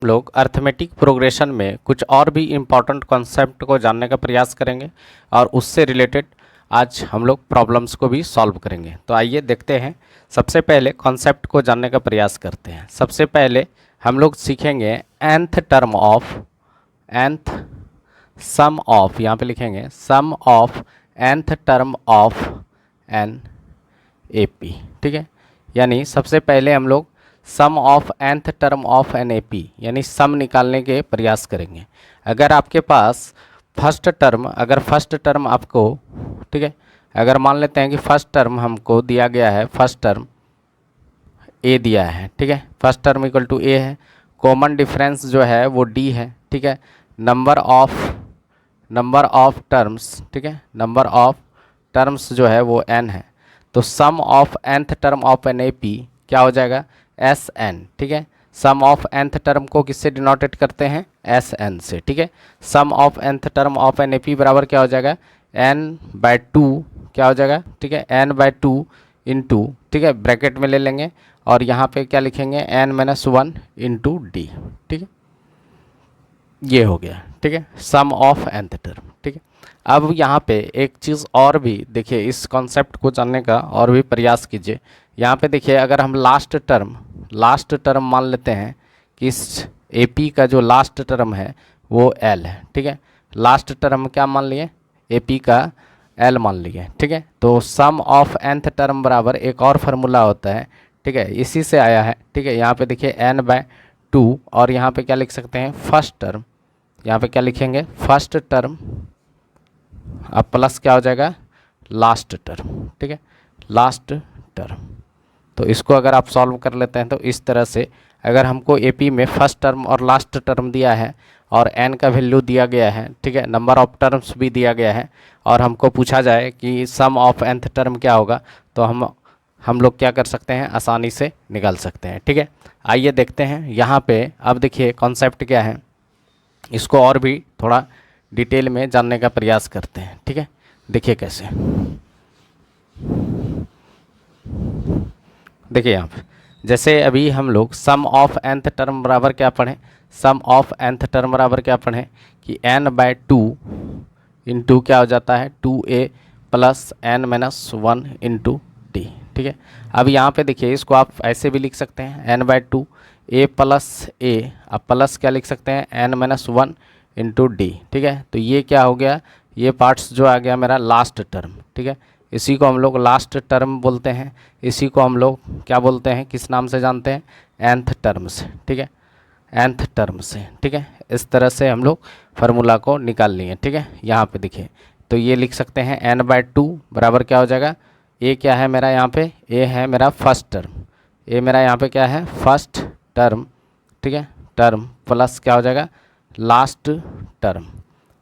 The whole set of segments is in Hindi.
लोग अर्थमेटिक प्रोग्रेशन में कुछ और भी इम्पॉर्टेंट कॉन्सेप्ट को जानने का प्रयास करेंगे और उससे रिलेटेड आज हम लोग प्रॉब्लम्स को भी सॉल्व करेंगे। तो आइए देखते हैं, सबसे पहले कॉन्सेप्ट को जानने का प्रयास करते हैं। सबसे पहले हम लोग सीखेंगे nth term of nth sum of, यहाँ पे लिखेंगे sum of nth term of an A P. ठीक है, यानी सबसे पहले हम लोग sum of nth term of an A P यानी सम निकालने के प्रयास करेंगे। अगर आपके पास फर्स्ट टर्म आपको, ठीक है, अगर मान लेते हैं कि फर्स्ट टर्म हमको दिया गया है, फर्स्ट टर्म ए दिया है, ठीक है, फर्स्ट टर्म इक्वल टू ए है, कॉमन डिफरेंस जो है वो डी है, ठीक है, नंबर ऑफ टर्म्स, ठीक है, नंबर ऑफ टर्म्स जो है वो n है। तो sum of nth term of an A P क्या हो जाएगा, एस एन। ठीक है, सम ऑफ nth टर्म को किससे डिनोटेट करते हैं, एस एन से। ठीक है, sum of nth term of an A P बराबर क्या हो जाएगा, n/2 क्या हो जाएगा, ठीक है, n/2 इंटू, ठीक है, ब्रैकेट में ले लेंगे और यहाँ पे क्या लिखेंगे, n-1 इंटू डी। ठीक है, ये हो गया। ठीक है, सम ऑफ nth टर्म। ठीक है, अब यहाँ पे एक चीज़ और भी देखिए, इस कॉन्सेप्ट को जानने का और भी प्रयास कीजिए। यहाँ पे देखिए, अगर हम लास्ट टर्म मान लेते हैं कि इस एपी का जो लास्ट टर्म है वो एल है। ठीक है, लास्ट टर्म क्या मान लिए, एपी का एल मान लिए। ठीक है, तो सम ऑफ nth टर्म बराबर एक और फार्मूला होता है, ठीक है, इसी से आया है। ठीक है, यहाँ पे देखिए n/2 और यहाँ पे क्या लिख सकते हैं, फर्स्ट टर्म, यहाँ पे क्या लिखेंगे, फर्स्ट टर्म अब प्लस क्या हो जाएगा, लास्ट टर्म। ठीक है, लास्ट टर्म। तो इसको अगर आप सॉल्व कर लेते हैं तो इस तरह से, अगर हमको एपी में फर्स्ट टर्म और लास्ट टर्म दिया है और n का वैल्यू दिया गया है, ठीक है, नंबर ऑफ टर्म्स भी दिया गया है और हमको पूछा जाए कि सम ऑफ nth टर्म क्या होगा, तो हम लोग क्या कर सकते हैं, आसानी से निकाल सकते हैं। ठीक है, आइए देखते हैं यहाँ पे। अब देखिए कॉन्सेप्ट क्या है, इसको और भी थोड़ा डिटेल में जानने का प्रयास करते हैं। ठीक है, देखिए कैसे, देखिए यहाँ पे जैसे अभी हम लोग सम ऑफ nth टर्म बराबर क्या पढ़ें, सम ऑफ nth टर्म बराबर क्या पढ़ें कि n/2 इंटू क्या हो जाता है, 2a plus n-1 into D. ठीक है, अब यहाँ पे देखिए, इसको आप ऐसे भी लिख सकते हैं n/2 a प्लस a, अब प्लस क्या लिख सकते हैं, n-1 इंटू डी। ठीक है, तो ये क्या हो गया, ये पार्ट्स जो आ गया मेरा लास्ट टर्म। ठीक है, इसी को हम लोग लास्ट टर्म बोलते हैं, इसी को हम लोग क्या बोलते हैं, किस नाम से जानते हैं, nth टर्म से। ठीक है, nth टर्म से। ठीक है, इस तरह से हम लोग फार्मूला को निकाल लिए। ठीक है, यहाँ पे देखिए, तो ये लिख सकते हैं n/2 बराबर क्या हो जाएगा, ए क्या है मेरा, यहाँ पे ए है मेरा फर्स्ट टर्म, ए मेरा यहाँ पे क्या है, फर्स्ट टर्म। ठीक है, टर्म प्लस क्या हो जाएगा, लास्ट टर्म,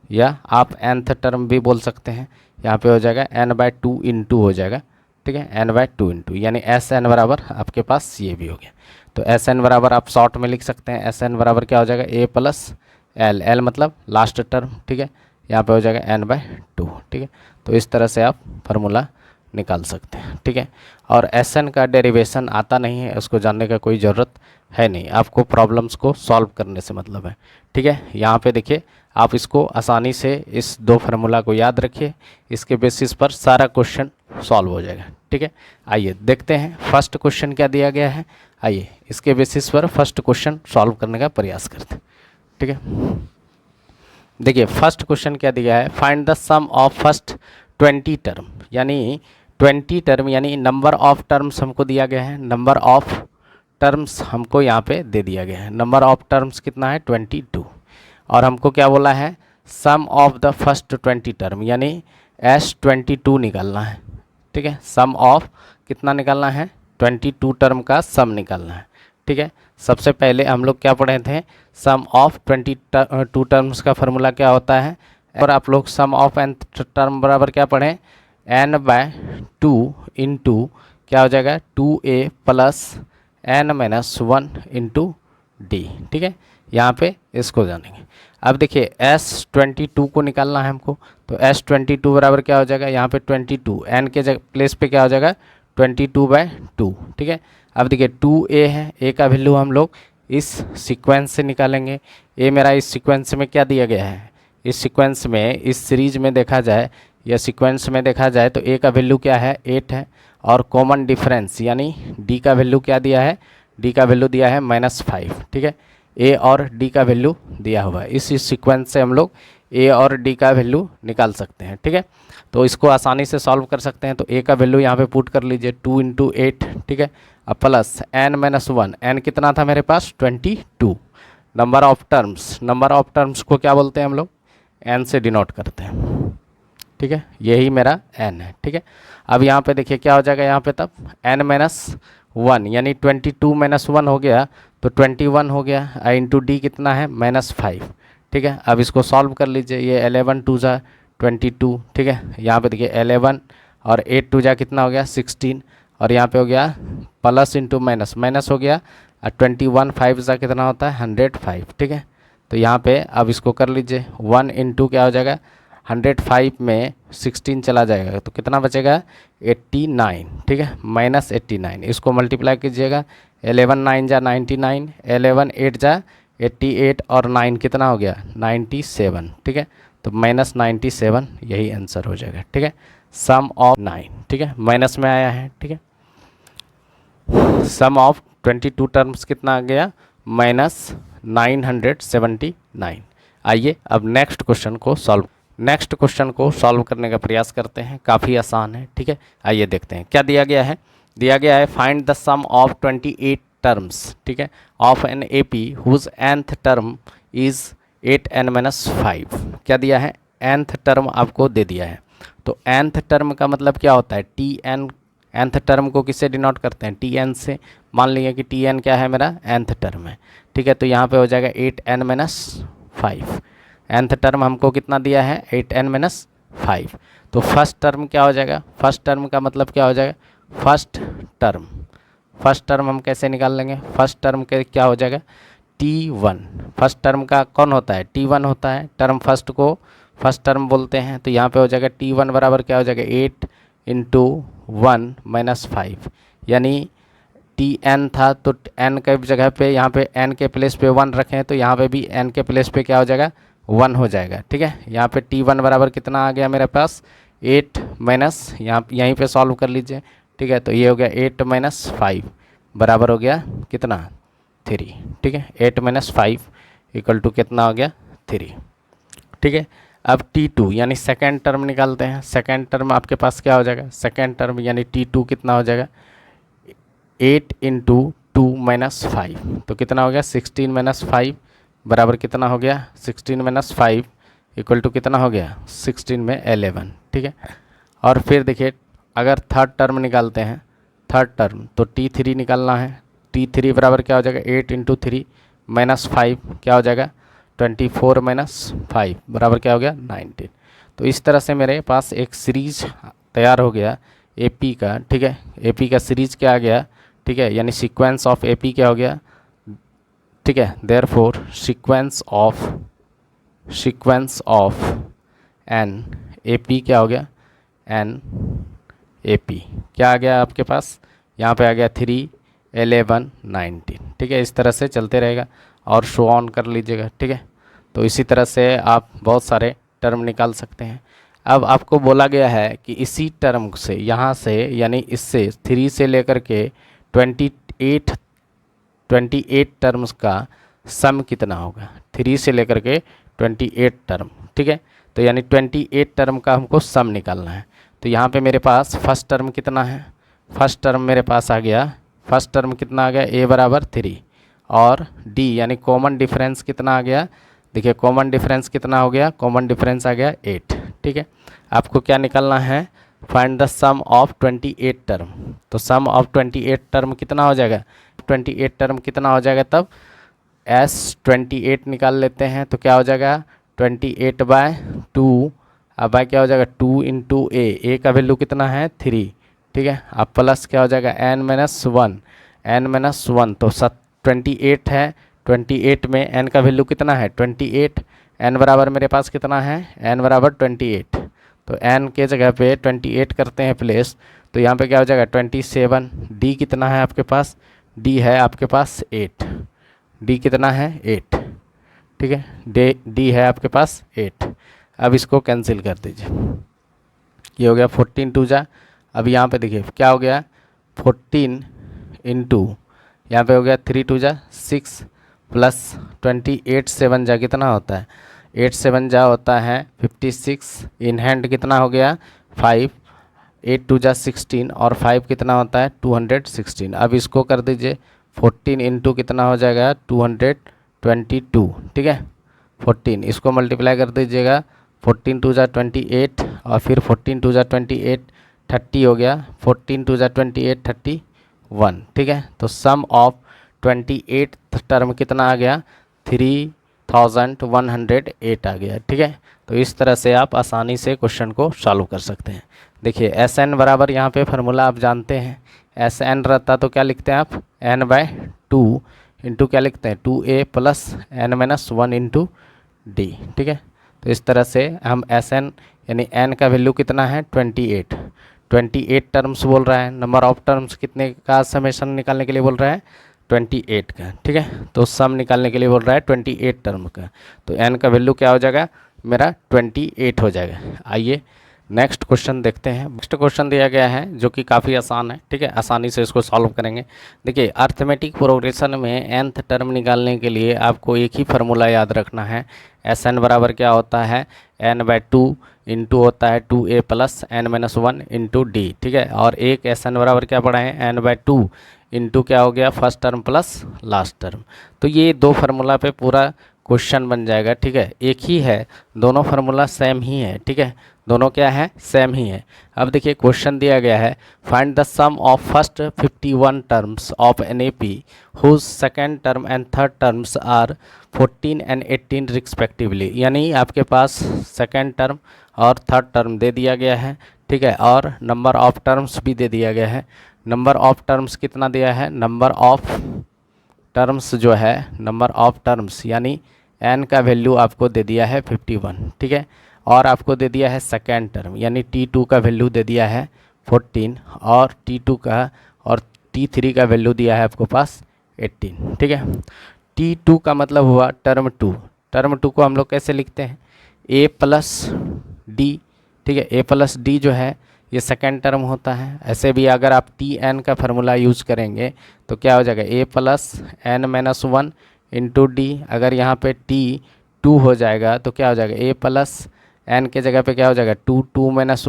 या आप nth टर्म भी बोल सकते हैं। यहाँ पे हो जाएगा n/2 इंटू हो जाएगा। ठीक है, n/2 इंटू, यानी Sn बराबर आपके पास ये भी हो गया। तो Sn बराबर आप शॉर्ट में लिख सकते हैं, Sn बराबर क्या हो जाएगा, a प्लस एल, एल मतलब लास्ट टर्म। ठीक है, यहाँ पे हो जाएगा n/2। ठीक है, तो इस तरह से आप फार्मूला निकाल सकते हैं। ठीक है, और Sn का डेरिवेशन आता नहीं है, उसको जानने का कोई ज़रूरत है नहीं, आपको प्रॉब्लम्स को सॉल्व करने से मतलब है। ठीक है, यहाँ पे देखिए, आप इसको आसानी से इस दो फार्मूला को याद रखिए, इसके बेसिस पर सारा क्वेश्चन सॉल्व हो जाएगा। ठीक है, आइए देखते हैं फर्स्ट क्वेश्चन क्या दिया गया है, आइए इसके बेसिस पर फर्स्ट क्वेश्चन सॉल्व करने का प्रयास करते हैं। ठीक है, देखिए फर्स्ट क्वेश्चन क्या दिया है, find the sum of first 20 term, यानी 20 टर्म यानी नंबर ऑफ टर्म्स हमको दिया गया है, नंबर ऑफ टर्म्स हमको यहाँ पे दे दिया गया है। नंबर ऑफ टर्म्स कितना है, 22, और हमको क्या बोला है, sum of the first 20 term यानी S22 निकालना है। ठीक है, सम ऑफ कितना निकालना है, 22 टर्म का सम निकालना है। ठीक है, सबसे पहले हम लोग क्या पढ़े थे, सम ऑफ 22 टर्म्स का फार्मूला क्या होता है, और आप लोग सम ऑफ nth टर्म बराबर क्या पढ़ें, n/2 इंटू क्या हो जाएगा, 2a plus n-1 into D. ठीक है, यहाँ पे इसको जानेंगे। अब देखिए S22 को निकालना है हमको, तो S22 बराबर क्या हो जाएगा, यहाँ पे 22 n के प्लेस पे क्या हो जाएगा, 22/2। ठीक है, अब देखिए 2a है, a का वैल्यू हम लोग इस सीक्वेंस से निकालेंगे। ए मेरा इस सीक्वेंस में क्या दिया गया है, इस सीक्वेंस में, इस सीरीज में देखा जाए या सीक्वेंस में देखा जाए तो ए का वैल्यू क्या है, 8 है, और कॉमन डिफरेंस यानी डी का वैल्यू क्या दिया है, डी का वैल्यू दिया है -5। ठीक है, ए और डी का वैल्यू दिया हुआ है। इस सीक्वेंस से हम लोग ए और डी का वैल्यू निकाल सकते हैं। ठीक है, तो इसको आसानी से सॉल्व कर सकते हैं। तो ए का वैल्यू यहाँ पे पुट कर लीजिए 2 × 8। ठीक है, अब प्लस n-1, n कितना था मेरे पास 22। Number of terms, number of terms को क्या बोलते हैं हम लोग, n से डिनोट करते हैं। ठीक है, यही मेरा n है। ठीक है, अब यहाँ पे देखिए क्या हो जाएगा, यहाँ पे तब n-1 यानी 22 - 1 हो गया तो 21 हो गया, इंटू डी कितना है -5। ठीक है, अब इसको सॉल्व कर लीजिए, ये 11 2 जा 22। ठीक है, यहाँ पे देखिए 11 और 8 2 जा कितना हो गया 16, और यहाँ पे हो गया प्लस इंटू माइनस, माइनस हो गया, और 21 5 जा कितना होता है 105। ठीक है, तो यहाँ पे अब इसको कर लीजिए 1 इंटू क्या हो जाएगा 105 में 16 चला जाएगा तो कितना बचेगा 89। ठीक है, -89, इसको मल्टीप्लाई कीजिएगा, 11 9 जा 99, 11 8 जा 88, और 9 कितना हो गया 97। ठीक है, तो -97 यही आंसर हो जाएगा। ठीक है, सम ऑफ 9, ठीक है, माइनस में आया है। ठीक है, सम ऑफ 22 टर्म्स कितना आ गया -979। आइए अब नेक्स्ट क्वेश्चन को सॉल्व करने का प्रयास करते हैं। काफ़ी आसान है। ठीक है, आइए देखते हैं क्या दिया गया है। दिया गया है find the sum of 28 terms, ठीक है, of an AP whose nth term is 8n-5। क्या दिया है, nth टर्म आपको दे दिया है। तो nth टर्म का मतलब क्या होता है, Tn। nth टर्म को किससे डिनोट करते हैं, Tn से। मान लीजिए कि Tn क्या है मेरा nth टर्म है। ठीक है, तो यहाँ पे हो जाएगा 8n-5। nth टर्म हमको कितना दिया है 8n-5। तो फर्स्ट टर्म क्या हो जाएगा, फर्स्ट टर्म का मतलब क्या हो जाएगा, फर्स्ट टर्म हम कैसे निकाल लेंगे, फर्स्ट टर्म के क्या हो जाएगा T1। फर्स्ट टर्म का कौन होता है, T1 होता है। टर्म फर्स्ट को फर्स्ट टर्म बोलते हैं। तो यहाँ पे हो जाएगा T1 बराबर क्या हो जाएगा 8 × 1 - 5, यानी Tn था तो n के जगह पे, यहाँ पे n के प्लेस पे 1 रखें तो यहाँ पे भी n के प्लेस पे क्या हो जाएगा 1 हो जाएगा। ठीक है, यहाँ पे T1 बराबर कितना आ गया मेरे पास 8 माइनस, यहीं पे सॉल्व कर लीजिए। ठीक है, तो ये हो गया 8 - 5 बराबर हो गया कितना 3। ठीक है, 8 - 5 इक्वल टू कितना हो गया 3। ठीक है, अब T2 यानी सेकेंड टर्म निकालते हैं। सेकेंड टर्म आपके पास क्या हो जाएगा, सेकेंड टर्म यानी T2 कितना हो जाएगा 8 × 2 - 5, तो कितना हो गया 16 - 5 बराबर कितना हो गया 16 - 5 इक्वल टू कितना हो गया 16 में 11। ठीक है, और फिर देखिए अगर थर्ड टर्म निकालते हैं, थर्ड टर्म तो T3 निकालना है। T3 बराबर क्या हो जाएगा 8 × 3 - 5 क्या हो जाएगा 24 - 5 बराबर क्या हो गया 19। तो इस तरह से मेरे पास एक सीरीज तैयार हो गया AP का। ठीक है, AP का सीरीज क्या आ गया, ठीक है, यानी सीक्वेंस ऑफ AP क्या हो गया। ठीक है, therefore sequence of an AP क्या हो गया एन AP क्या आ गया आपके पास, यहाँ पे आ गया 3 11 19। ठीक है, इस तरह से चलते रहेगा और शो ऑन कर लीजिएगा। ठीक है, तो इसी तरह से आप बहुत सारे टर्म निकाल सकते हैं। अब आपको बोला गया है कि इसी टर्म से, यहाँ से यानी इससे 3 से लेकर के 28 टर्म्स का सम कितना होगा, 3 से लेकर के 28 टर्म। ठीक है, तो यानी 28 टर्म का हमको सम निकालना है। तो यहाँ पे मेरे पास फर्स्ट टर्म कितना है, फर्स्ट टर्म मेरे पास आ गया, फर्स्ट टर्म कितना आ गया A बराबर 3, और D यानी कॉमन डिफरेंस कितना आ गया, देखिए कॉमन डिफरेंस कितना हो गया, कॉमन डिफरेंस आ गया 8। ठीक है, आपको क्या निकालना है, find the sum of 28 term. तो सम ऑफ 28 टर्म कितना हो जाएगा, 28 टर्म कितना हो जाएगा, तब S28 निकाल लेते हैं। तो क्या हो जाएगा 28/2, अब बाय क्या हो जाएगा 2 × A का वैल्यू कितना है 3। ठीक है, अब प्लस क्या हो जाएगा n-1 तो 28 है, 28 में n का वैल्यू कितना है 28, n बराबर मेरे पास कितना है n बराबर 28, तो n के जगह पे 28 करते हैं प्लेस, तो यहाँ पे क्या हो जाएगा 27। D कितना है आपके पास, D है आपके पास 8, डी कितना है 8, ठीक है, डी है आपके पास 8। अब इसको कैंसिल कर दीजिए, ये हो गया 14 टू जा, अब यहाँ पे देखिए क्या हो गया 14 इंटू यहाँ पे हो गया 3 टू जा 6 प्लस 28 7 जा कितना होता है 8 7 जा होता है 56, इन हैंड कितना हो गया 5, 8 टू जा 16 और 5 कितना होता है 216। अब इसको कर दीजिए 14 इंटू कितना हो जाएगा 222, ठीक है 14, इसको मल्टीप्लाई कर दीजिएगा 14 टू जा 28 और फिर 14 टू जा 28 30 हो गया, 14 टू जा 28 31, ठीक है। तो सम ऑफ 28 टर्म कितना आ गया 3108 आ गया, ठीक है। तो इस तरह से आप आसानी से क्वेश्चन को सॉल्व कर सकते हैं। देखिए एस एन बराबर यहाँ पे फार्मूला आप जानते हैं, एस एन रहता तो क्या लिखते हैं आप n/2 इंटू क्या लिखते हैं 2a plus n-1 into D, ठीक है। तो इस तरह से हम एस एन यानी n का वैल्यू कितना है 28 टर्म्स बोल रहा है, नंबर ऑफ टर्म्स कितने का समेशन निकालने के लिए बोल रहा है 28 का, ठीक है। तो सम निकालने के लिए बोल रहा है 28 टर्म का, तो n का वैल्यू क्या हो जाएगा मेरा 28 हो जाएगा। आइए नेक्स्ट क्वेश्चन देखते हैं। नेक्स्ट क्वेश्चन दिया गया है जो कि काफ़ी आसान है, ठीक है, आसानी से इसको सॉल्व करेंगे। देखिए अर्थमेटिक प्रोग्रेशन में nth टर्म निकालने के लिए आपको एक ही फार्मूला याद रखना है, एस एन बराबर क्या होता है n/2 इंटू होता है 2a plus n-1 into D, ठीक है। और एक एस एन बराबर क्या पढ़ा है n/2 इंटू क्या हो गया first term plus last term. तो ये दो फार्मूला पे पूरा क्वेश्चन बन जाएगा, ठीक है, एक ही है, दोनों फार्मूला सेम ही है, ठीक है, दोनों क्या है सेम ही है। अब देखिए क्वेश्चन दिया गया है find the sum of first 51 terms of an A P whose second term and third terms are 14 and 18 respectively, यानी आपके पास सेकेंड टर्म और थर्ड टर्म दे दिया गया है, ठीक है, और नंबर ऑफ टर्म्स भी दे दिया गया है। नंबर ऑफ टर्म्स कितना दिया है, नंबर ऑफ टर्म्स जो है नंबर ऑफ टर्म्स यानी n का वैल्यू आपको दे दिया है 51, ठीक है, और आपको दे दिया है सेकेंड टर्म यानी t2 का वैल्यू दे दिया है 14 और t2 का और t3 का वैल्यू दिया है आपको पास 18, ठीक है। t2 का मतलब हुआ टर्म 2, टर्म 2 को हम लोग कैसे लिखते हैं a प्लस डी, ठीक है, a प्लस डी जो है ये सेकेंड टर्म होता है। ऐसे भी अगर आप tn का फार्मूला यूज करेंगे तो क्या हो जाएगा a plus n-1 into D, अगर यहाँ पे t2 हो जाएगा तो क्या हो जाएगा a प्लस n के जगह पे क्या हो जाएगा 2 -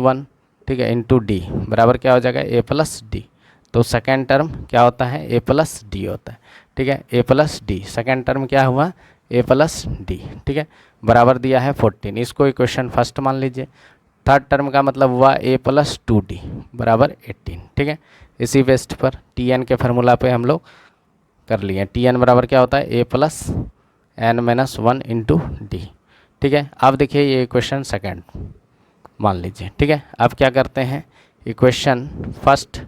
1, ठीक है, इंटू डी बराबर क्या हो जाएगा a प्लस डी। तो सेकेंड टर्म क्या होता है a प्लस डी होता है, ठीक है, a plus D second term क्या हुआ a प्लस डी, ठीक है, बराबर दिया है 14, इसको इक्वेशन फर्स्ट मान लीजिए। थर्ड टर्म का मतलब हुआ a प्लस 2d बराबर 18, ठीक है। इसी बेस्ट पर tn के फार्मूला पे हम लोग कर लिए, tn बराबर क्या होता है a plus n-1 into D, ठीक है। अब देखिए ये इक्वेशन सेकंड मान लीजिए, ठीक है। अब क्या करते हैं इक्वेशन फर्स्ट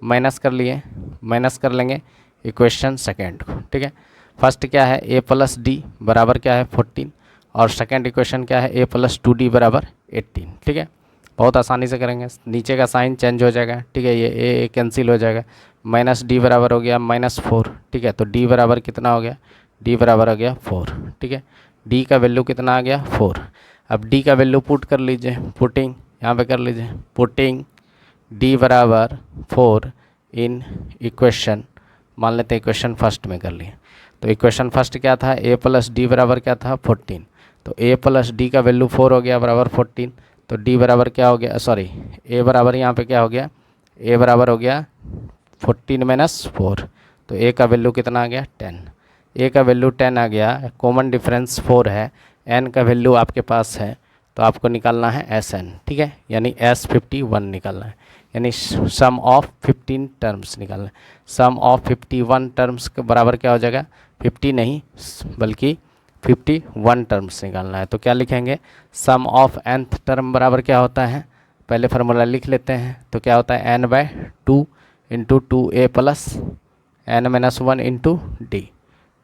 माइनस कर लिए, माइनस कर लेंगे इक्वेशन सेकंड को, ठीक है। फर्स्ट क्या है a प्लस डी बराबर क्या है 14 और सेकंड इक्वेशन क्या है a प्लस 2d बराबर 18, ठीक है। बहुत आसानी से करेंगे, नीचे का साइन चेंज हो जाएगा, ठीक है, ये a कैंसिल हो जाएगा, माइनस डी बराबर हो गया -4, ठीक है। तो d बराबर कितना हो गया d बराबर हो गया 4, ठीक है, d का वैल्यू कितना आ गया 4। अब d का वैल्यू पुट कर लीजिए, पुटिंग यहाँ पे कर लीजिए, पुटिंग d बराबर 4 इन इक्वेशन, मान लेते हैं इक्वेशन फर्स्ट में कर लिए। तो इक्वेशन फर्स्ट क्या था a प्लस डी बराबर क्या था 14, तो a प्लस डी का वैल्यू 4 हो गया बराबर 14, तो d बराबर क्या हो गया सॉरी a बराबर यहाँ पे क्या हो गया a बराबर हो गया 14 - 4, तो a का वैल्यू कितना आ गया 10, a का वैल्यू 10 आ गया, कॉमन डिफरेंस 4 है, n का वैल्यू आपके पास है तो आपको निकालना है Sn, ठीक है, यानी S51 निकालना है, यानी सम ऑफ 15 टर्म्स निकालना है। सम ऑफ 51 टर्म्स के बराबर क्या हो जाएगा 50 नहीं बल्कि 51 टर्म्स निकालना है। तो क्या लिखेंगे सम ऑफ nth टर्म बराबर क्या होता है, पहले फार्मूला लिख लेते हैं, तो क्या होता है n/2 into 2a plus n-1 into D,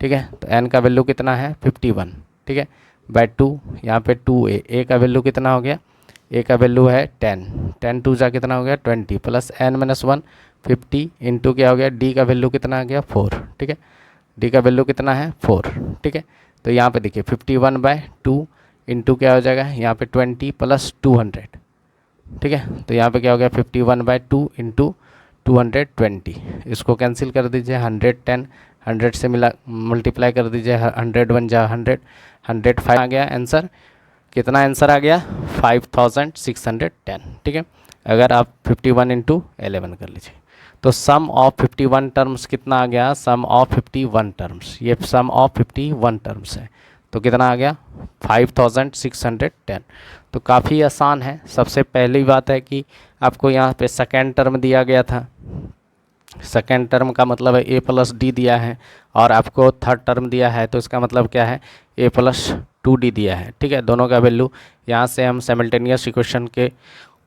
ठीक है। तो n का वैल्यू कितना है 51, ठीक है, बाय 2 यहाँ पे 2a का वैल्यू कितना हो गया a का वैल्यू है 10 2 जा कितना हो गया 20 प्लस n-1 50 इंटू क्या हो गया d का वैल्यू कितना आ गया 4, ठीक है। डी का वैल्यू कितना है 4, ठीक है। तो यहाँ पे देखिए 51/2 इंटू क्या हो जाएगा यहाँ पे 20 + 200, ठीक है। तो यहाँ पे क्या हो गया 51/2 इंटू 220, इसको कैंसिल कर दीजिए, 110 100 से मल्टीप्लाई कर दीजिए, 100 1 जा 100, 105 आ गया आंसर। कितना आंसर आ गया 5610, ठीक है। अगर आप 51 इंटू 11 कर लीजिए तो सम ऑफ 51 टर्म्स कितना आ गया, सम ऑफ 51 टर्म्स, ये सम ऑफ 51 टर्म्स है तो कितना आ गया 5610। तो काफ़ी आसान है। सबसे पहली बात है कि आपको यहाँ पे सेकेंड टर्म दिया गया था, सेकेंड टर्म का मतलब है a+d दिया है, और आपको थर्ड टर्म दिया है तो इसका मतलब क्या है a+2d दिया है, ठीक है। दोनों का वैल्यू यहाँ से हम साइमल्टेनियस इक्वेशन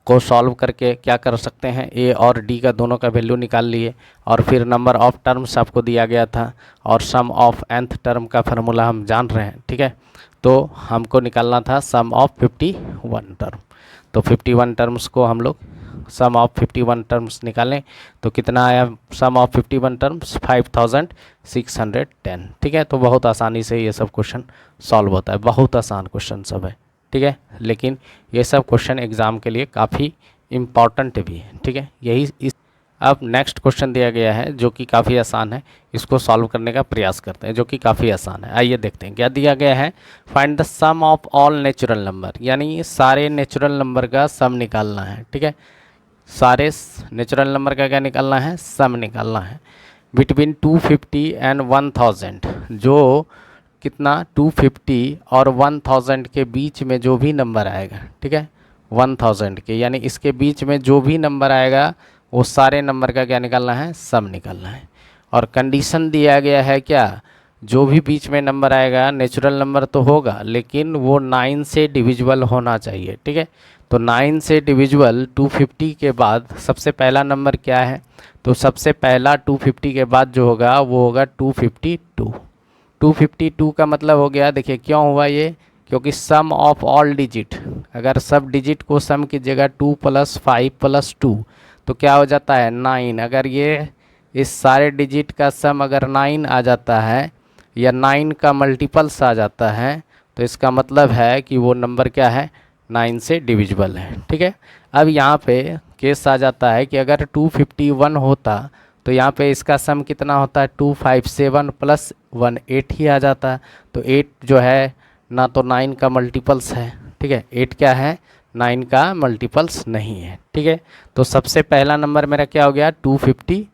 को सॉल्व करके क्या कर सकते हैं, a और d का दोनों का वैल्यू निकाल लिए, और फिर नंबर ऑफ टर्म्स आपको दिया गया था और सम ऑफ nth टर्म का फार्मूला हम जान रहे हैं, ठीक है। तो हमको निकालना था सम ऑफ 51 टर्म। तो 51 टर्म्स को हम लोग सम ऑफ 51 टर्म्स निकालें तो कितना आया सम ऑफ 51 टर्म्स 5610, ठीक है। तो बहुत आसानी से ये सब क्वेश्चन सॉल्व होता है, बहुत आसान क्वेश्चन सब है, ठीक है। लेकिन ये सब क्वेश्चन एग्ज़ाम के लिए काफ़ी इम्पॉर्टेंट भी है, ठीक है। यही इस अब नेक्स्ट क्वेश्चन दिया गया है जो कि काफ़ी आसान है, इसको सॉल्व करने का प्रयास करते हैं, जो कि काफ़ी आसान है। आइए देखते हैं क्या दिया गया है। Find the sum of all natural number, यानी सारे नेचुरल नंबर का सम निकालना है, ठीक है। सारे नेचुरल नंबर का क्या निकालना है, सम निकालना है। बिटवीन 250 एंड 1000, जो कितना 250 और 1000 के बीच में जो भी नंबर आएगा, ठीक है, 1000 के यानी इसके बीच में जो भी नंबर आएगा वो सारे नंबर का क्या निकालना है, सम निकालना है। और कंडीशन दिया गया है क्या, जो भी बीच में नंबर आएगा नेचुरल नंबर तो होगा लेकिन वो 9 से डिविजिबल होना चाहिए, ठीक है। तो 9 से डिविजिबल 250 के बाद सबसे पहला नंबर क्या है, तो सबसे पहला 250 के बाद जो होगा वो होगा 252। 252 का मतलब हो गया, देखिए क्यों हुआ ये, क्योंकि सम ऑफ ऑल डिजिट, अगर सब डिजिट को सम कीजिएगा 2 + 5 + 2 तो क्या हो जाता है 9। अगर ये इस सारे डिजिट का सम अगर 9 आ जाता है या 9 का मल्टीपल्स आ जाता है तो इसका मतलब है कि वो नंबर क्या है 9 से डिविजिबल है, ठीक है। अब यहाँ पे केस आ जाता है कि अगर 251 होता तो यहाँ पे इसका सम कितना होता है 257 + 1 8 ही आ जाता है। तो 8 जो है ना तो 9 का मल्टीपल्स है, ठीक है, 8 क्या है 9 का मल्टीपल्स नहीं है, ठीक है। तो सबसे पहला नंबर मेरा क्या हो गया 252,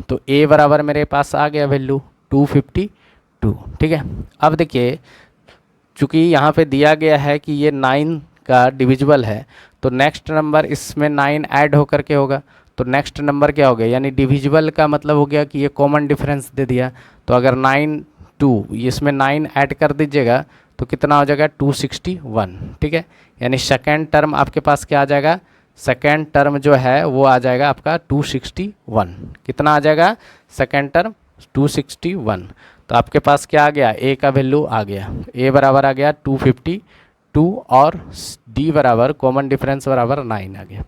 तो a बराबर मेरे पास आ गया वैल्यू 252, ठीक है। अब देखिए चूँकि यहाँ पे दिया गया है कि ये 9 का डिविजिबल है तो नेक्स्ट नंबर इसमें 9 ऐड होकर के होगा, तो नेक्स्ट नंबर क्या हो गया, यानी डिविजिबल का मतलब हो गया कि ये कॉमन डिफरेंस दे दिया। तो अगर 9 2 इसमें 9 ऐड कर दीजिएगा तो कितना हो जाएगा 261, ठीक है। यानी सेकेंड टर्म आपके पास क्या आ जाएगा, सेकेंड टर्म जो है वो आ जाएगा आपका 261। कितना आ जाएगा सेकेंड टर्म 261। तो आपके पास क्या आ गया, ए का वैल्यू आ गया, ए बराबर आ गया 252 और डी बराबर कॉमन डिफरेंस बराबर 9 आ गया।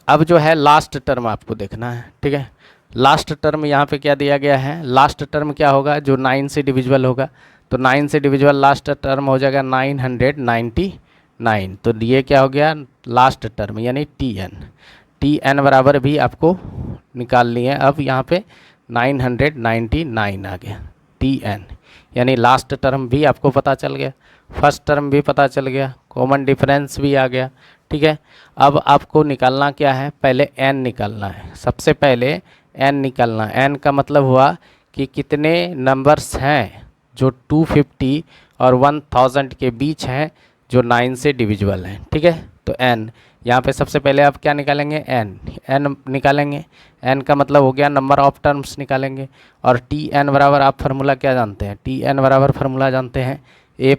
अब जो है लास्ट टर्म आपको देखना है, ठीक है। लास्ट टर्म यहाँ पे क्या दिया गया है, लास्ट टर्म क्या होगा जो 9 से डिविजिबल होगा, तो 9 से डिविजिबल लास्ट टर्म हो जाएगा 999। तो ये क्या हो गया लास्ट टर्म यानी टी एन बराबर भी आपको निकालनी है। अब यहाँ पे 999 आ गया टी एन, यानी लास्ट टर्म भी आपको पता चल गया, फर्स्ट टर्म भी पता चल गया, कॉमन डिफरेंस भी आ गया, ठीक है। अब आपको निकालना क्या है, पहले एन निकालना है, सबसे पहले एन निकालना। एन का मतलब हुआ कि कितने नंबर्स हैं जो 250 और 1000 के बीच हैं जो 9 से डिविजिबल हैं, ठीक है। तो एन यहाँ पे सबसे पहले आप क्या निकालेंगे, एन निकालेंगे। एन का मतलब हो गया नंबर ऑफ टर्म्स निकालेंगे। और टी एन बराबर आप फार्मूला क्या जानते हैं, टी एन बराबर फार्मूला जानते हैं a +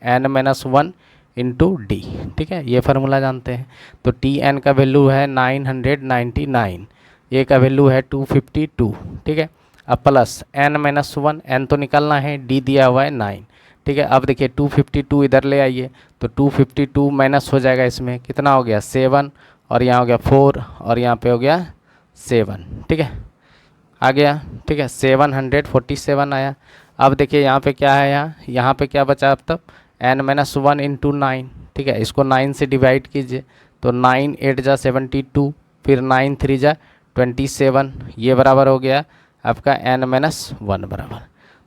n-1 इंटू डी, ठीक है, ये फार्मूला जानते हैं। तो टी एन का वैल्यू है 999, ए का वैल्यू है 252, ठीक है। अब प्लस n-1, n तो निकालना है, डी दिया हुआ है 9, ठीक है। अब देखिए 252 इधर ले आइए तो 252 माइनस हो जाएगा, इसमें कितना हो गया 7 और यहाँ हो गया 4 और यहाँ पे हो गया 7, ठीक है। आ गया, ठीक है, 747 आया। अब देखिए यहाँ पे क्या है, यहाँ पे क्या बचा अब तक, n-1 इंटू 9, ठीक है, इसको 9 से डिवाइड कीजिए तो 9 8 जा 72, फिर 9 3 जा 27, ये बराबर हो गया आपका n-1 बराबर।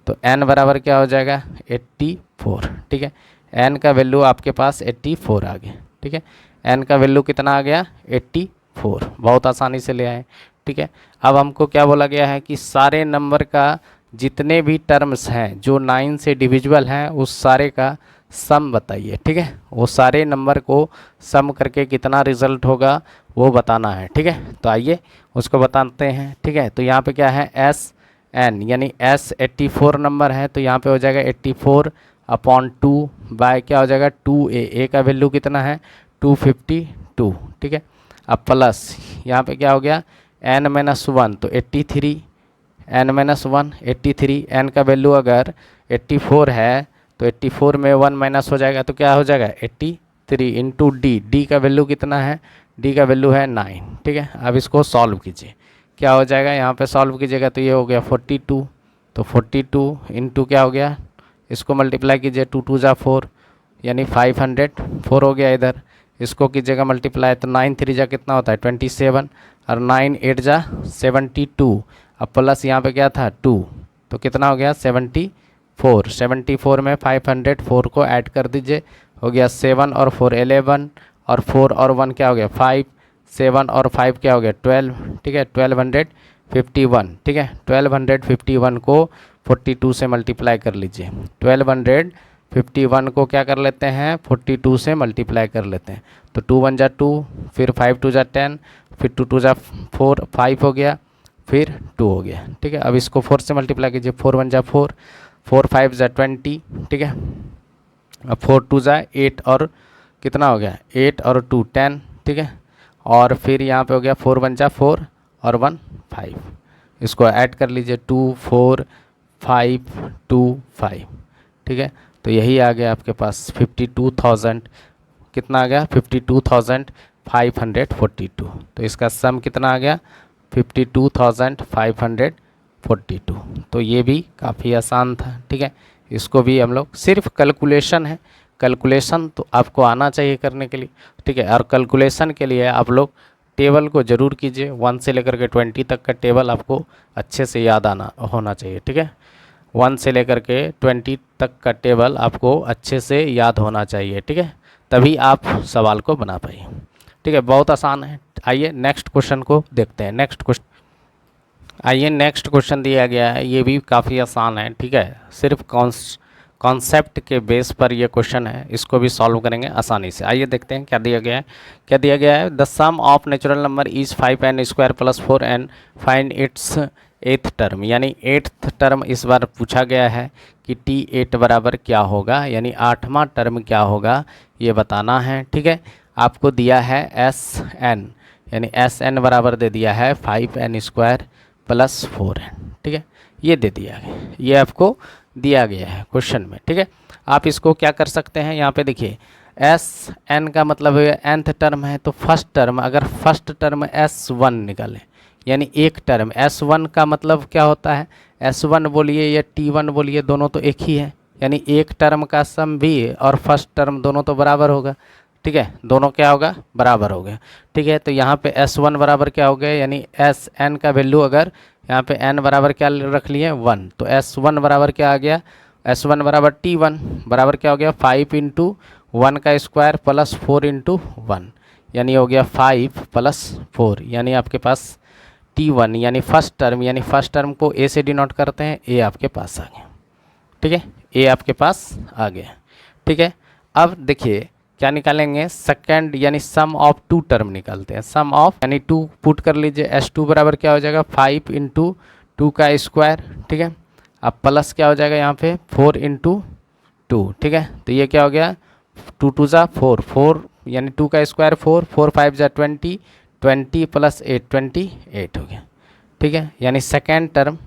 तो n बराबर क्या हो जाएगा 84, ठीक है, n का वैल्यू आपके पास 84 आ गया, ठीक है, n का वैल्यू कितना आ गया 84, बहुत आसानी से ले आए, ठीक है। अब हमको क्या बोला गया है कि सारे नंबर का जितने भी टर्म्स हैं जो 9 से डिविजिबल हैं उस सारे का सम बताइए, ठीक है, वो सारे नंबर को सम करके कितना रिजल्ट होगा वो बताना है, ठीक है। तो आइए उसको बताते हैं, ठीक है। तो यहाँ पे क्या है एस एन यानी एस 84 नंबर है, तो यहाँ पे हो जाएगा 84/2 बाय क्या हो जाएगा 2a, ए का वैल्यू कितना है 252, ठीक है। अब प्लस यहाँ पे क्या हो गया n-1 तो 83, n-1 83, n का वैल्यू अगर 84 है तो 84 में 1 माइनस हो जाएगा तो क्या हो जाएगा 83 इंटू डी का वैल्यू कितना है, डी का वैल्यू है 9, ठीक है। अब इसको सॉल्व कीजिए, क्या हो जाएगा यहाँ पे सॉल्व कीजिएगा तो ये हो गया 42, तो 42 इंटू क्या हो गया, इसको मल्टीप्लाई कीजिए 2 2 जा 4 यानी 504 हो गया इधर, इसको कीजिएगा मल्टीप्लाई तो 9 3 जा कितना होता है 27 और 9 8 जा 72, अब प्लस यहाँ पे क्या था 2 तो कितना हो गया 74 में 504 को ऐड कर दीजिए, हो गया 7 और 4 11 और 4 और 1 क्या हो गया 5, 7 और 5 क्या हो गया 12, ठीक है 1251, ठीक है 1251 को 42 से मल्टीप्लाई कर लीजिए, 1251 को क्या कर लेते हैं 42 से मल्टीप्लाई कर लेते हैं, तो 2 1 जा 2, फिर 5 2 जा 10, फिर 2 2 जा 4 5 हो गया, फिर 2 हो गया, ठीक है। अब इसको 4 से मल्टीप्लाई कीजिए 4 1 जा 4, 4 5 जा 20, ठीक है। अब 4 2 जा 8 और कितना हो गया 8 और 2 10, ठीक है। और फिर यहाँ पे हो गया 4 1 जा 4 और 1 5, इसको ऐड कर लीजिए 2 4 5 2 5, ठीक है। तो यही आ गया आपके पास 52,000, कितना आ गया 52,542, तो इसका सम कितना आ गया 52,542। तो ये भी काफ़ी आसान था, ठीक है। इसको भी हम लोग सिर्फ कैलकुलेशन है, कैलकुलेशन तो आपको आना चाहिए करने के लिए, ठीक है। और कैलकुलेशन के लिए आप लोग टेबल को ज़रूर कीजिए, 1 से लेकर के 20 तक का टेबल आपको अच्छे से याद आना होना चाहिए, ठीक है। 1 से लेकर के 20 तक का टेबल आपको अच्छे से याद होना चाहिए, ठीक है, तभी आप सवाल को बना पाइए, ठीक है। बहुत आसान है। आइए नेक्स्ट क्वेश्चन को देखते हैं। नेक्स्ट क्वेश्चन दिया गया है, ये भी काफ़ी आसान है, ठीक है, सिर्फ कॉन्सेप्ट के बेस पर ये क्वेश्चन है, इसको भी सॉल्व करेंगे आसानी से। आइए देखते हैं क्या दिया गया है। The sum of natural number is 5n² + 4n, find its 8th term, यानी 8th टर्म इस बार पूछा गया है कि T8 बराबर क्या होगा, यानी 8वां टर्म क्या होगा ये बताना है, ठीक है। आपको दिया है Sn, यानी Sn बराबर दे दिया है 5n² + 4n, ठीक है, ये दे दिया गया, ये आपको दिया गया है क्वेश्चन में, ठीक है। आप इसको क्या कर सकते हैं, यहाँ पे देखिए Sn का मतलब nth टर्म है, तो फर्स्ट टर्म अगर फर्स्ट टर्म S1 निकालें, यानी एक टर्म S1 का मतलब क्या होता है, S1 बोलिए या T1 बोलिए दोनों तो एक ही है, यानी एक टर्म का सम भी और फर्स्ट टर्म दोनों तो बराबर होगा, ठीक है, दोनों क्या होगा बराबर हो गया, ठीक है। तो यहाँ पे S1 बराबर क्या हो गया, यानी Sn का वैल्यू अगर यहाँ पे n बराबर क्या रख लिए 1, तो S1 बराबर क्या आ गया, S1 बराबर T1 बराबर क्या हो गया 5 × 1 का स्क्वायर + 4 × 1, यानी हो गया 5 + 4, यानी आपके पास T1 यानी फर्स्ट टर्म को A से डिनोट करते हैं, A आपके पास आ गया, ठीक है, A आपके पास आ गया, ठीक है। अब देखिए क्या निकालेंगे, सेकंड यानी सम ऑफ 2 टर्म निकालते हैं, सम ऑफ यानी 2 पुट कर लीजिए, S2 बराबर क्या हो जाएगा 5 × 2 का स्क्वायर, ठीक है। अब प्लस क्या हो जाएगा यहाँ पे 4 × 2, ठीक है। तो ये क्या हो गया 2 2 जा 4, 4 यानी 2 का स्क्वायर 4, 4 5 जा 20, 20 + 8 28 हो गया, ठीक है। यानी सेकेंड टर्म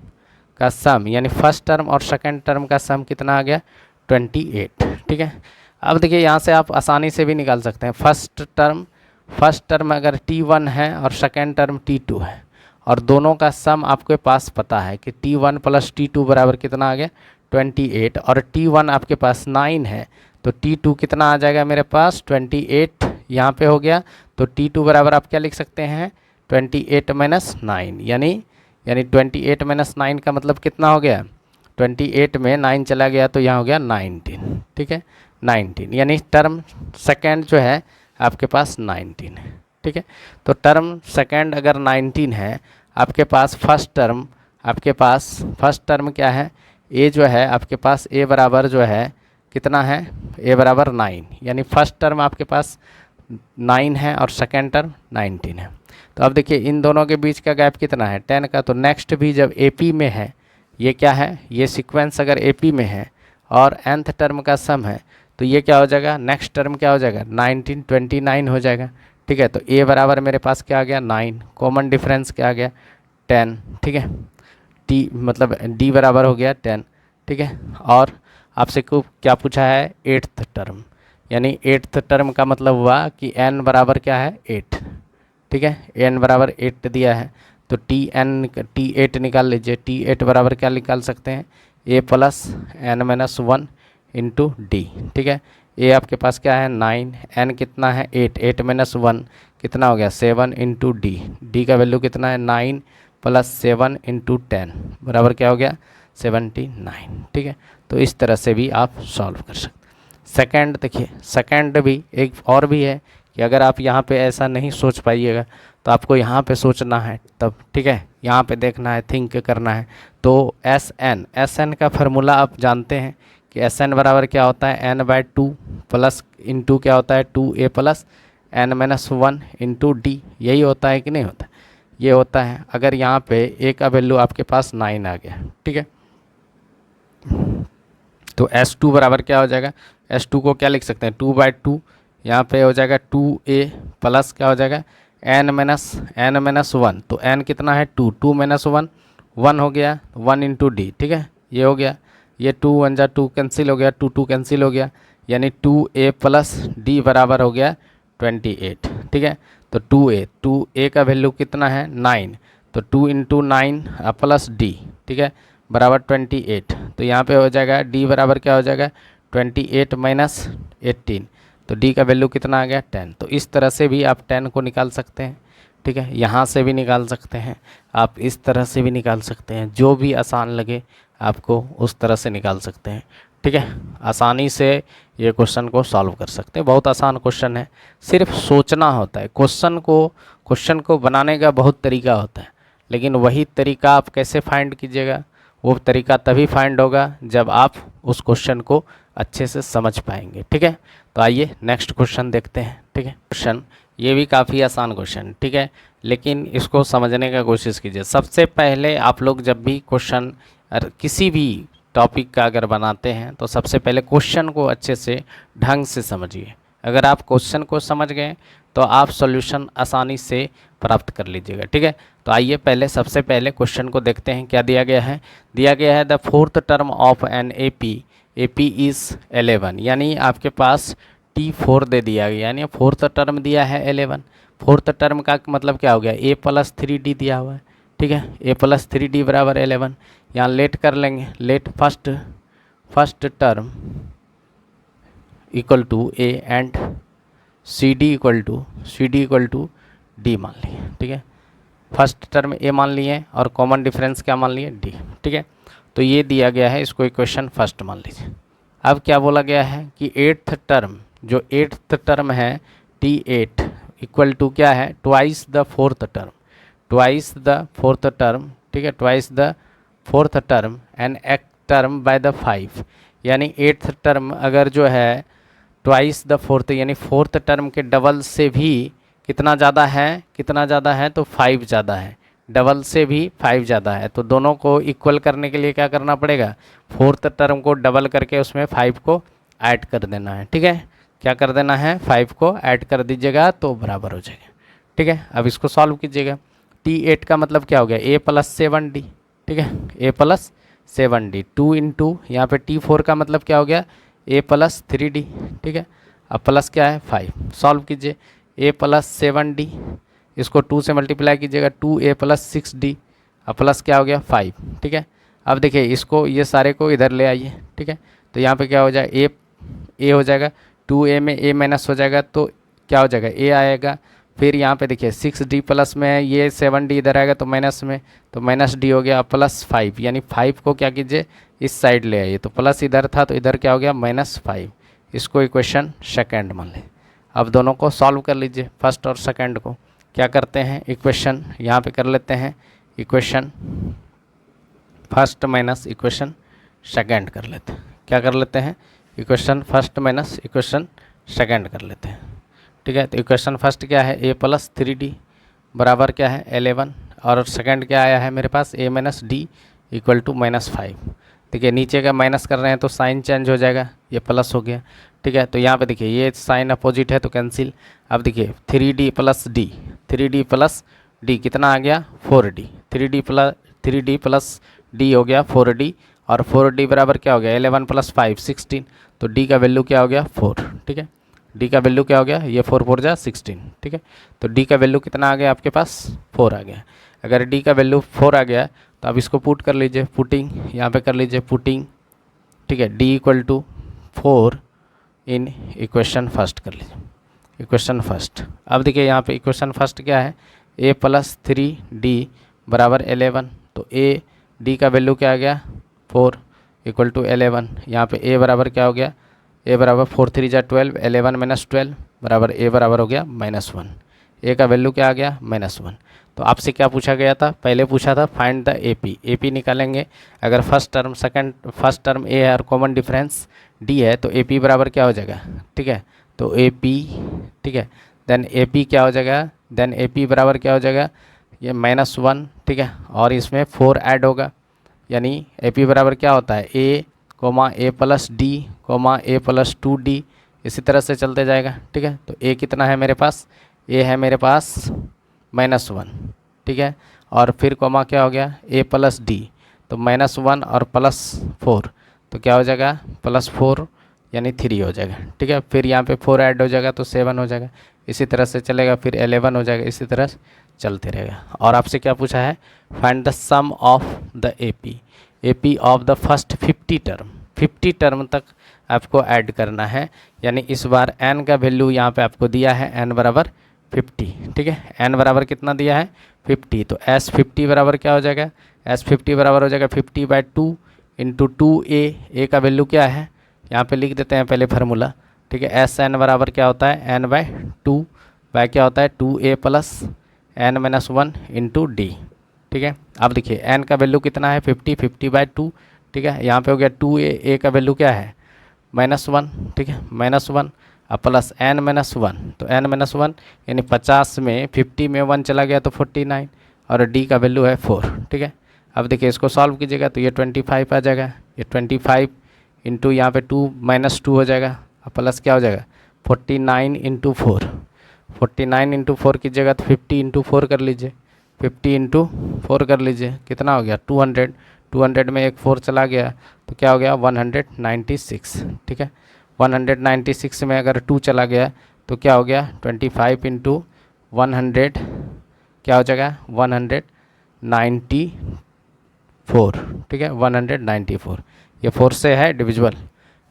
का सम यानी फर्स्ट टर्म और सेकेंड टर्म का सम कितना आ गया 28, ठीक है। अब देखिए यहाँ से आप आसानी से भी निकाल सकते हैं, फर्स्ट टर्म अगर T1 है और सेकेंड टर्म T2 है और दोनों का सम आपके पास पता है कि T1 प्लस T2 बराबर कितना आ गया 28, और T1 आपके पास 9 है तो T2 कितना आ जाएगा मेरे पास 28 यहाँ पे हो गया। तो T2 बराबर आप क्या लिख सकते हैं 28 माइनस 9, यानी 28 माइनस 9 का मतलब कितना हो गया 28 में 9 चला गया तो यहाँ हो गया 19, ठीक है 19, यानी टर्म सेकेंड जो है आपके पास 19 है, ठीक है। तो टर्म सेकेंड अगर 19 है, आपके पास फर्स्ट टर्म क्या है ए जो है आपके पास ए बराबर जो है कितना है ए बराबर 9, यानी फर्स्ट टर्म आपके पास 9 है और सेकेंड टर्म 19 है। तो अब देखिए इन दोनों के बीच का गैप कितना है 10 का। तो नेक्स्ट भी जब AP में है, ये क्या है ये सीक्वेंस अगर AP में है और nth टर्म का सम है तो ये क्या हो जाएगा नेक्स्ट टर्म क्या हो जाएगा 29 हो जाएगा, ठीक है। तो A बराबर मेरे पास क्या आ गया 9, कॉमन डिफरेंस क्या आ गया 10, ठीक है। T मतलब D बराबर हो गया 10, ठीक है। और आपसे को क्या पूछा है 8th टर्म, यानी 8th टर्म का मतलब हुआ कि n बराबर क्या है 8, ठीक है। n बराबर 8 दिया है तो T8 निकाल लीजिए। T8 बराबर क्या निकाल सकते हैं a plus n minus 1 into D, ठीक है। a आपके पास क्या है 9, n कितना है 8 माइनस 1 कितना हो गया 7 इंटू डी का वैल्यू कितना है 9 प्लस 7 इंटू 10 बराबर क्या हो गया 79, ठीक है। तो इस तरह से भी आप सॉल्व कर सकते हैं। सेकंड देखिए सेकंड भी एक और भी है कि अगर आप यहाँ पे ऐसा नहीं सोच पाइएगा तो आपको यहाँ पे सोचना है तब, ठीक है। यहाँ पे देखना है थिंक करना है। तो एस एन का फार्मूला आप जानते हैं कि एस एन बराबर क्या होता है n/2 प्लस इंटू क्या होता है 2a plus n minus 1 into D, यही होता है कि नहीं होता, ये होता है। अगर यहाँ पे a का वैल्यू आपके पास 9 आ गया, ठीक है, तो S2 बराबर क्या हो जाएगा S2 को क्या लिख सकते हैं 2/2, यहाँ पे हो जाएगा 2a प्लस क्या हो जाएगा n माइनस 1, तो n कितना है 2 माइनस 1 हो गया 1 इंटू डी, ठीक है। ये हो गया, ये 2 1 जा 2 कैंसिल हो गया 2 कैंसिल हो गया, यानी 2a प्लस डी बराबर हो गया 28, ठीक है। तो 2a का वैल्यू कितना है 9, तो 2 इंटू 9 प्लस डी, ठीक है, बराबर 28। तो यहाँ पे हो जाएगा d बराबर क्या हो जाएगा 28 माइनस 18, तो d का वैल्यू कितना आ गया 10। तो इस तरह से भी आप 10 को निकाल सकते हैं, ठीक है। यहाँ से भी निकाल सकते हैं आप, इस तरह से भी निकाल सकते हैं, जो भी आसान लगे आपको उस तरह से निकाल सकते हैं, ठीक है। आसानी से ये क्वेश्चन को सॉल्व कर सकते हैं, बहुत आसान क्वेश्चन है, सिर्फ सोचना होता है। क्वेश्चन को बनाने का बहुत तरीका होता है, लेकिन वही तरीका आप कैसे फाइंड कीजिएगा, वो तरीका तभी फाइंड होगा जब आप उस क्वेश्चन को अच्छे से समझ पाएंगे, ठीक है। तो आइए नेक्स्ट क्वेश्चन देखते हैं, ठीक है। क्वेश्चन ये भी काफ़ी आसान क्वेश्चन, ठीक है, लेकिन इसको समझने का कोशिश कीजिए। सबसे पहले आप लोग जब भी क्वेश्चन किसी भी टॉपिक का अगर बनाते हैं तो सबसे पहले क्वेश्चन को अच्छे से ढंग से समझिए। अगर आप क्वेश्चन को समझ गए तो आप सॉल्यूशन आसानी से प्राप्त कर लीजिएगा, ठीक है। तो आइए पहले सबसे पहले क्वेश्चन को देखते हैं क्या दिया गया है the fourth term of an AP is 11, यानी आपके पास T4 दे दिया गया, यानी फोर्थ टर्म दिया है 11। फोर्थ टर्म का मतलब क्या हो गया a प्लस 3d दिया हुआ है, ठीक है, a प्लस 3d बराबर 11। यहाँ लेट कर लेंगे, let first term equal to a and CD equal to d मान लिए, ठीक है। फर्स्ट टर्म a मान लिए और कॉमन डिफरेंस क्या मान लिए d, ठीक है। तो ये दिया गया है, इसको इक्वेशन फर्स्ट मान लीजिए। अब क्या बोला गया है कि एट्थ टर्म है T8 इक्वल टू क्या है ट्वाइस द फोर्थ टर्म, ठीक है, twice the fourth term and एक टर्म बाय द 5, यानी एट्थ टर्म अगर जो है ट्वाइस द फोर्थ यानी फोर्थ टर्म के डबल से भी कितना ज़्यादा है तो 5 ज़्यादा है, डबल से भी 5 ज़्यादा है। तो दोनों को इक्वल करने के लिए क्या करना पड़ेगा, फोर्थ टर्म को डबल करके उसमें 5 को ऐड कर देना है, ठीक है। क्या कर देना है 5 को ऐड कर दीजिएगा तो बराबर हो जाएगा, ठीक है। अब इसको सॉल्व कीजिएगा। T8 का मतलब क्या हो गया a प्लस 7d, ठीक है, a प्लस 7d 2 इंटू यहाँ पे T4 का मतलब क्या हो गया a प्लस 3d, ठीक है। अब प्लस क्या है 5, सॉल्व कीजिए a प्लस 7d इसको 2 से मल्टीप्लाई कीजिएगा 2a प्लस 6d और प्लस क्या हो गया 5, ठीक है। अब देखिए इसको ये सारे को इधर ले आइए, ठीक है। तो यहाँ पे क्या हो जाए ए हो जाएगा, 2a में a माइनस हो जाएगा तो क्या हो जाएगा a आएगा। फिर यहाँ पे देखिए 6d प्लस में है, ये 7d इधर आएगा तो माइनस में, तो माइनस d हो गया प्लस 5, यानी 5 को क्या कीजिए इस साइड ले आइए, तो प्लस इधर था तो इधर क्या हो गया -5। इसको इक्वेशन सेकेंड मान लें। अब दोनों को सॉल्व कर लीजिए, फर्स्ट और सेकेंड को। क्या करते हैं, इक्वेशन यहाँ पे कर लेते हैं, equation first minus equation second कर लेते हैं। क्या कर लेते हैं, equation first minus equation second कर लेते हैं, ठीक है। तो इक्वेशन फर्स्ट क्या है, a प्लस 3d बराबर क्या है 11, और सेकेंड क्या आया है मेरे पास a minus D equal to -5। देखिए नीचे का माइनस कर रहे हैं तो साइन चेंज हो जाएगा, ये प्लस हो गया, ठीक है। तो यहाँ पे देखिए ये साइन अपोजिट है तो कैंसिल। अब देखिए 3d plus D, 3d plus D कितना आ गया 4d, 3d प्लस डी हो गया 4d, और 4d बराबर क्या हो गया 11 प्लस 5 16, तो d का वैल्यू क्या हो गया 4, ठीक है। d का वैल्यू क्या हो गया, ये 4 4 जा 16, ठीक है। तो d का वैल्यू कितना आ गया आपके पास 4 आ गया। अगर d का वैल्यू 4 आ गया तो अब इसको पुट कर लीजिए, पुटिंग यहाँ पे कर लीजिए पुटिंग, ठीक है। d equal to 4 in equation first कर लीजिए, इक्वेशन फर्स्ट। अब देखिए यहाँ पे इक्वेशन फर्स्ट क्या है, a प्लस 3d बराबर 11, तो d का वैल्यू क्या आ गया 4 इक्वल टू 11। यहाँ पे a बराबर क्या हो गया, a बराबर 4 3 जा 12, 11 माइनस 12 बराबर a बराबर हो गया -1। a का वैल्यू क्या आ गया -1। तो आपसे क्या पूछा गया था, पहले पूछा था फाइंड द AP निकालेंगे। अगर फर्स्ट टर्म a है और कॉमन डिफरेंस d है तो AP बराबर क्या हो जाएगा, ठीक है। तो AP, ठीक है, देन AP क्या हो जाएगा, देन AP बराबर क्या हो जाएगा ये -1, ठीक है, और इसमें 4 ऐड होगा, यानी AP बराबर क्या होता है a plus D a plus 2d, इसी तरह से चलते जाएगा, ठीक है। तो a कितना है मेरे पास, a है मेरे पास -1, ठीक है, और फिर कोमा क्या हो गया a प्लस डी, तो -1 और +4 तो क्या हो जाएगा +4 यानी 3 हो जाएगा, ठीक है। फिर यहाँ पे 4 ऐड हो जाएगा तो 7 हो जाएगा, इसी तरह से चलेगा, फिर 11 हो जाएगा, इसी तरह चलते रहेगा। और आपसे क्या पूछा है, find the sum of the AP of the first 50 term तक आपको ऐड करना है, यानी इस बार n का वैल्यू यहाँ पे आपको दिया है n बराबर 50, ठीक है। n बराबर कितना दिया है 50, तो S50 बराबर क्या हो जाएगा, S50 बराबर हो जाएगा 50/2 इंटू 2a का वैल्यू क्या है, यहाँ पे लिख देते हैं पहले फार्मूला, ठीक है। SN बराबर क्या होता है n/2 बाय क्या होता है 2a plus n-1 into D, ठीक है। अब देखिए n का वैल्यू कितना है 50/2, ठीक है। यहाँ पे हो गया 2a का वैल्यू क्या है -1, ठीक है, -1 अब प्लस n-1, तो n-1 यानी 50 में 50 में 1 चला गया तो 49, और d का वैल्यू है 4, ठीक है। अब देखिए इसको सॉल्व कीजिएगा तो ये 25 आ जाएगा, ये 25 इंटू यहाँ पे 2 -2 हो जाएगा, अब प्लस क्या हो जाएगा 49 इंटू 4, 49 इंटू 4 कीजिएगा तो 50 इंटू 4 कर लीजिए, 50 इंटू 4 कर लीजिए, कितना हो गया 200 में एक 4 चला गया तो क्या हो गया 196, ठीक है। 196 में अगर 2 चला गया तो क्या हो गया 25 इंटू 100 क्या हो जाएगा 194, ठीक है, 194। ये 4 से है डिविजिबल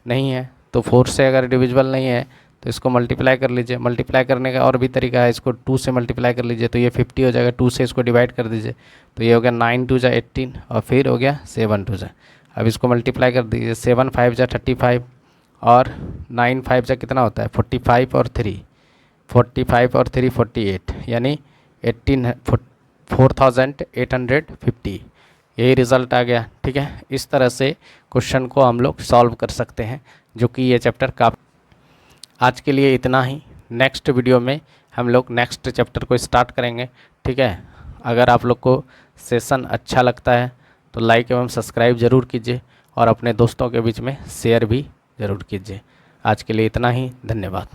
नहीं है, तो 4 से अगर डिविजिबल नहीं है तो इसको मल्टीप्लाई कर लीजिए। मल्टीप्लाई करने का और भी तरीका है, इसको 2 से मल्टीप्लाई कर लीजिए तो ये 50 हो जाएगा, 2 से इसको डिवाइड कर दीजिए तो ये हो गया 9 2 जा 18, और फिर हो गया 7 2 जा। अब इसको मल्टीप्लाई कर दीजिए, 7 5 जा 35, और 9 5 जा कितना होता है 45 और 3 48, यानी 4850, यही रिज़ल्ट आ गया, ठीक है। इस तरह से क्वेश्चन को हम लोग सॉल्व कर सकते हैं, जो कि ये चैप्टर का। आज के लिए इतना ही, नेक्स्ट वीडियो में हम लोग नेक्स्ट चैप्टर को स्टार्ट करेंगे, ठीक है। अगर आप लोग को सेशन अच्छा लगता है तो लाइक एवं सब्सक्राइब ज़रूर कीजिए, और अपने दोस्तों के बीच में शेयर भी ज़रूर कीजिए। आज के लिए इतना ही, धन्यवाद।